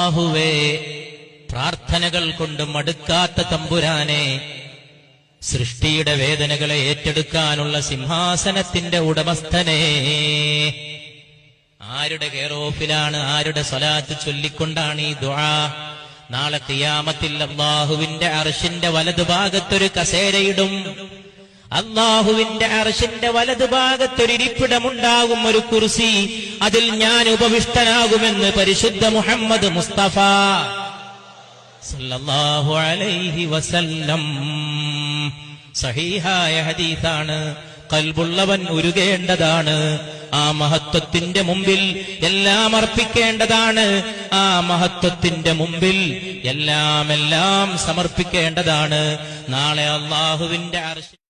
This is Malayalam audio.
അല്ലാഹുവേ, പ്രാർത്ഥനകൾ കൊണ്ട് മടുക്കാത്ത തമ്പുരാനെ, സൃഷ്ടിയുടെ വേദനകളെ ഏറ്റെടുക്കാനുള്ള സിംഹാസനത്തിന്റെ ഉടമസ്ഥനെ, ആരുടെ കെയർ ഓഫിലാണ്, ആരുടെ സ്വലാത്ത് ചൊല്ലിക്കൊണ്ടാണ് ഈ ദുആ? നാളെ ഖിയാമത്തിൽ അല്ലാഹുവിന്റെ അർശിന്റെ വലതുഭാഗത്തൊരു കസേരയിടും. അല്ലാഹുവിന്റെ അർശിന്റെ വലതുഭാഗത്തൊരു ഇരിപ്പിടമുണ്ടാകും, ഒരു കുർസി. അതിൽ ഞാൻ ഉപവിഷ്ടനാകുമെന്ന് പരിശുദ്ധ മുഹമ്മദ് മുസ്തഫ സല്ലല്ലാഹു അലൈഹി വസല്ലം. സഹീഹായ ഹദീസാണ്. ഖൽബുള്ളവൻ ഉരുകേണ്ടതാണ്. ആ മഹത്വത്തിന്റെ മുമ്പിൽ എല്ലാം അർപ്പിക്കേണ്ടതാണ്. ആ മഹത്വത്തിന്റെ മുമ്പിൽ എല്ലാം സമർപ്പിക്കേണ്ടതാണ്. നാളെ അല്ലാഹുവിന്റെ അർശ്